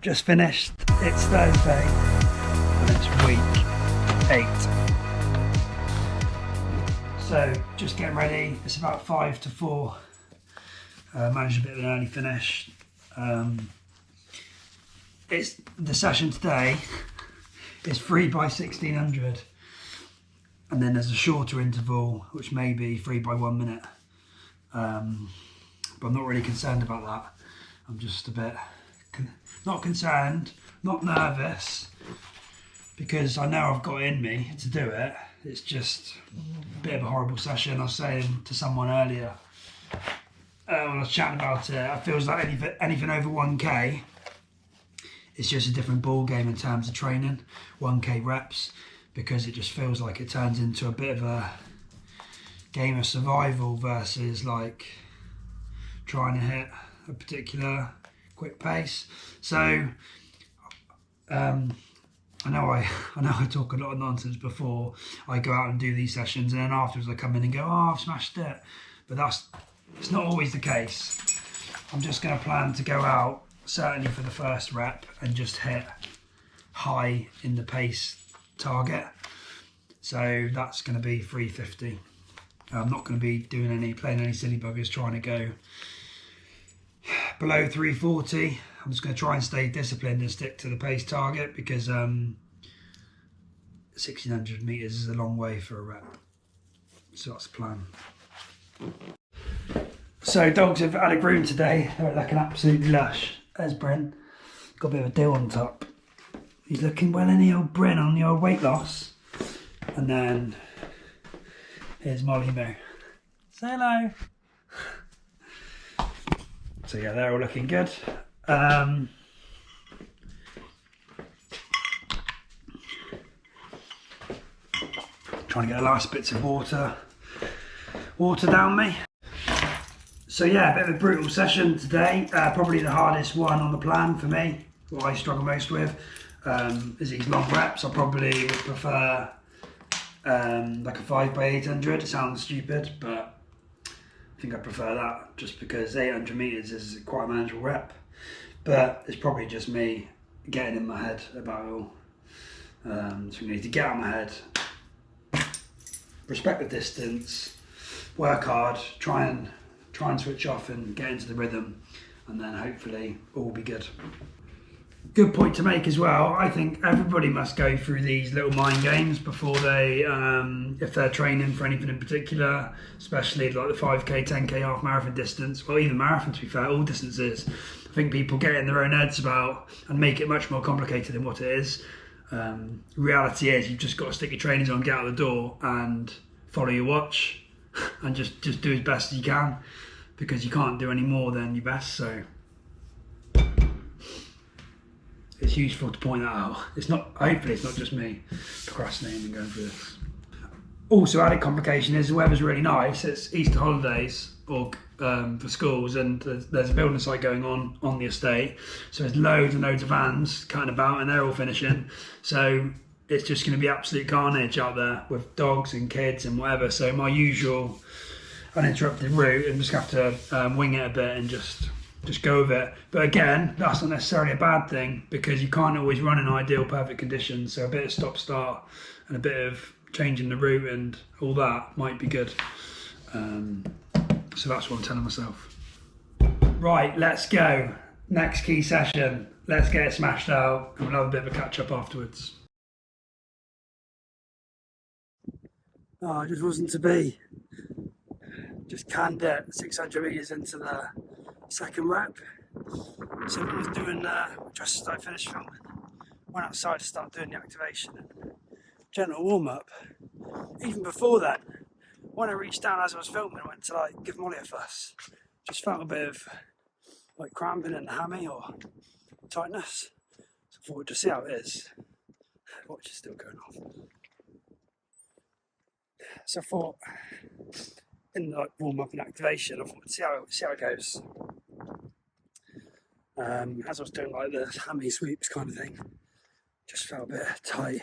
just finished. It's Thursday and it's week 8. So just getting ready. It's about 5 to 4. Managed a bit of an early finish. It's the session today is 3 by 1600, and then there's a shorter interval which may be 3 by 1 minute. But I'm not really concerned about that. I'm just a bit not concerned, not nervous, because I know I've got it in me to do it. It's just a bit of a horrible session. I was saying to someone earlier when I was chatting about it, it feels like anything over 1k, it's just a different ball game in terms of training, 1k reps, because it just feels like it turns into a bit of a game of survival versus like trying to hit a particular quick pace. So I know I talk a lot of nonsense before I go out and do these sessions, and then afterwards I come in and go, oh, I've smashed it. But it's not always the case. I'm just going to plan to go out, certainly for the first rep, and just hit high in the pace target. So that's going to be 350. I'm not going to be playing any silly buggers trying to go below 340. I'm just going to try and stay disciplined and stick to the pace target, because 1600 meters is a long way for a rep. So that's the plan. So dogs have had a groom today. They're looking absolutely lush. There's Bryn. Got a bit of a deal on top. He's looking well in the old Bryn on the old weight loss. And then here's Molly Moo. Say hello. So yeah, they're all looking good. Trying to get the last bits of water down me. So yeah, a bit of a brutal session today. Probably the hardest one on the plan for me. What I struggle most with is these long reps. I probably would prefer like a 5 by 800. It sounds stupid, but I think I prefer that, just because 800 meters is quite a manageable rep. But it's probably just me getting in my head about it all. So we need to get out of my head, respect the distance, work hard, try and switch off and get into the rhythm, and then hopefully all will be good. Good point to make as well. I think everybody must go through these little mind games before they, if they're training for anything in particular, especially like the 5k, 10k, half marathon distance, or even marathon, to be fair, all distances. I think people get in their own heads about and make it much more complicated than what it is. Reality is you've just got to stick your trainers on, get out the door and follow your watch and just do as best as you can, because you can't do any more than your best. So it's useful to point that out. Hopefully it's not just me procrastinating and going through this. Also, added complication is the weather's really nice. It's Easter holidays or for schools, and there's a building site going on the estate. So there's loads and loads of vans cutting about, and they're all finishing. So it's just going to be absolute carnage out there with dogs and kids and whatever. So my usual uninterrupted route, I'm just going to have to wing it a bit and just go with it. But again, that's not necessarily a bad thing, because you can't always run in ideal perfect conditions. So a bit of stop start and a bit of changing the route and all that might be good. So that's what I'm telling myself. Right, let's go. Next key session. Let's get it smashed out, and we'll have a bit of a catch up afterwards. Oh, it just wasn't to be. Just canned it 600 meters into the second rep. So I was doing, just as I finished filming, went outside to start doing the activation and gentle warm up. Even before that, when I reached down as I was filming, I went to like give Molly a fuss. Just felt a bit of like cramping in the hammy or tightness. So I thought we'd just see how it is. Watch is still going off. So I thought, in like warm up and activation, I thought we'd see how it goes. As I was doing like the hammy sweeps kind of thing, just felt a bit tight.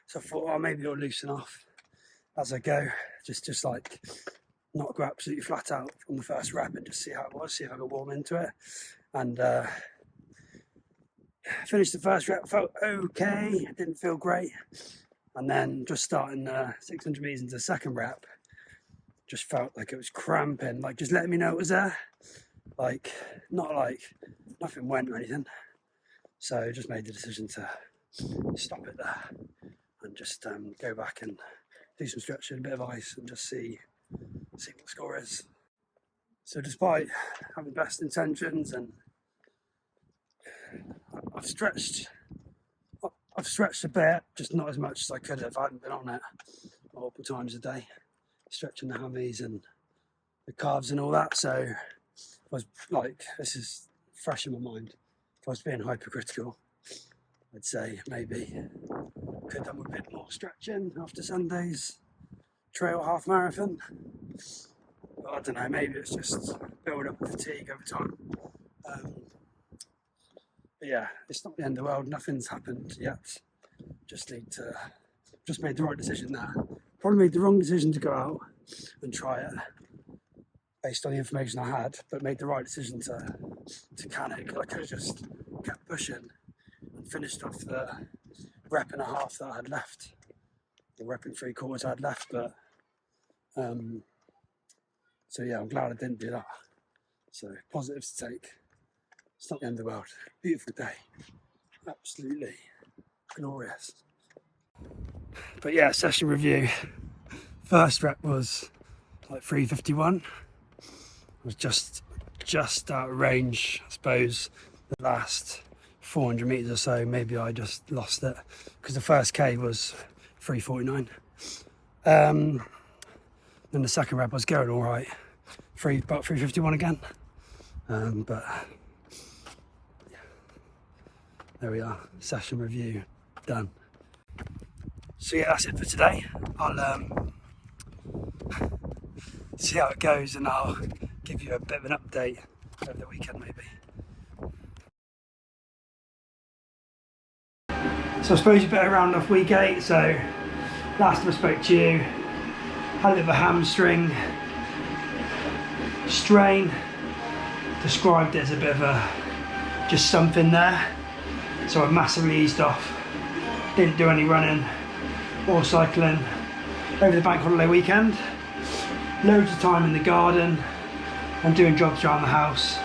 So I thought, oh, maybe it'll loosen off as I go. Just like not go absolutely flat out on the first rep and just see how it was, see if I could warm into it. And finished the first rep, felt okay, didn't feel great. And then just starting 600 meters into the second rep, just felt like it was cramping, like just letting me know it was there. Like, not like nothing went or anything. So just made the decision to stop it there and just go back and do some stretching, a bit of ice, and just see what the score is. So despite having best intentions, and I've stretched a bit, just not as much as I could have if I hadn't been on it multiple times a day, stretching the hammies and the calves and all that. So I was like, this is fresh in my mind. If I was being hypercritical, I'd say maybe could have done a bit more stretching after Sunday's trail half marathon. But I don't know, maybe it's just build up fatigue over time. But yeah, it's not the end of the world, nothing's happened yet. Just made the right decision there. Probably made the wrong decision to go out and try it based on the information I had, but made the right decision to can it. I could have just kept pushing and finished off the rep and a half that I had left, the rep and 3/4 I had left. But so yeah, I'm glad I didn't do that. So positives to take. It's not the end of the world. Beautiful day, absolutely glorious. But yeah, session review. First rep was like 3:51. Was just out of range, I suppose. The last 400 meters or so, maybe I just lost it because the first K was 3:49. Then the second rep was going all right, about 3:51 again. But yeah, there we are. Session review done. So yeah, that's it for today. I'll see how it goes, and I'll give you a bit of an update over the weekend maybe. So I suppose you better round off week 8. So last time I spoke to you, had a bit of a hamstring strain, described it as a bit of a just something there. So I massively eased off, didn't do any running or cycling over the bank holiday weekend. Loads of time in the garden and doing jobs around the house.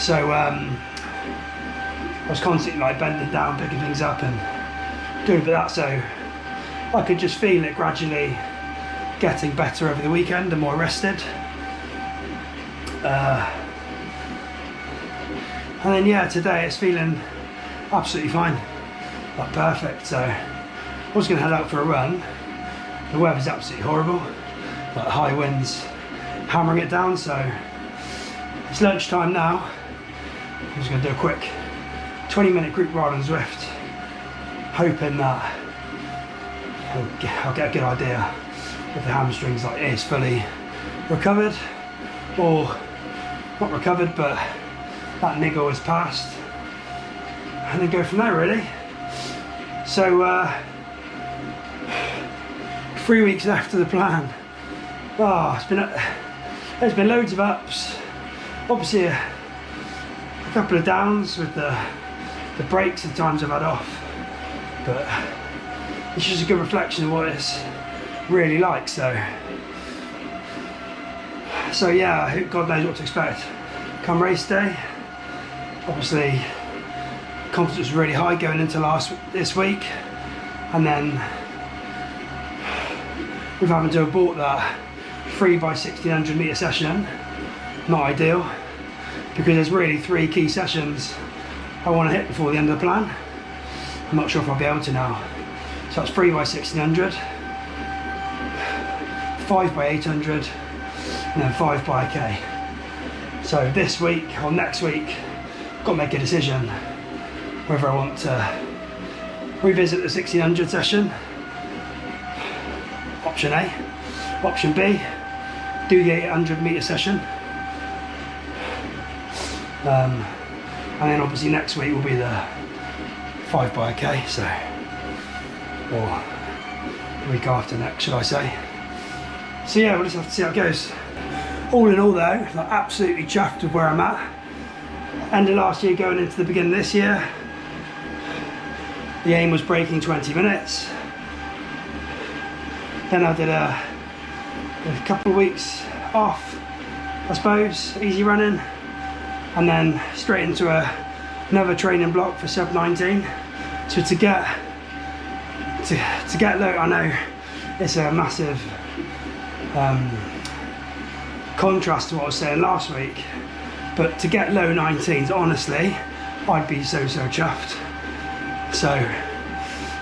So I was constantly like bending down, picking things up and doing a bit of that, so I could just feel it gradually getting better over the weekend and more rested. And then yeah, today it's feeling absolutely fine, like perfect. So I was going to head out for a run. The weather's absolutely horrible, like high winds hammering it down. So it's lunchtime now. I'm just going to do a quick 20-minute group ride on Zwift, hoping that I'll get a good idea if the hamstrings like is fully recovered or not recovered, but that niggle is past, and then go from there really. So 3 weeks after the plan. There's been loads of ups, obviously a couple of downs with the breaks, the times I've had off, but it's just a good reflection of what it's really like. So yeah, God knows what to expect come race day. Obviously confidence was really high going into this week, and then we've having to abort that 3x1600 meter session. Not ideal, because there's really 3 key sessions I want to hit before the end of the plan. I'm not sure if I'll be able to now. So that's 3x1600, 5x800, and then 5x K. So this week or next week, I've got to make a decision whether I want to revisit the 1600 session, option A. Option B, do the 800 meter session. And then obviously next week will be the 5x K, or the week after next, should I say. So yeah, we'll just have to see how it goes. All in all though, like absolutely chuffed with where I'm at. End of last year going into the beginning of this year, the aim was breaking 20 minutes. Then I did a couple of weeks off, I suppose, easy running, and then straight into another training block for sub 19. So to get low, I know it's a massive contrast to what I was saying last week, but to get low 19s, honestly, I'd be so chuffed. So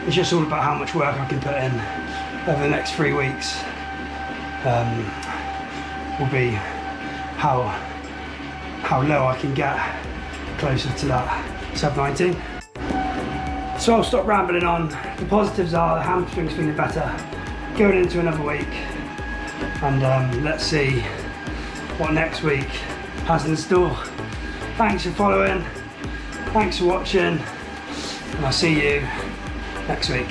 it's just all about how much work I can put in over the next 3 weeks. Will be how low I can get closer to that sub 19. So I'll stop rambling on. The positives are the hamstring's feeling better going into another week, and let's see what next week has in store. Thanks for following, thanks for watching, and I'll see you next week.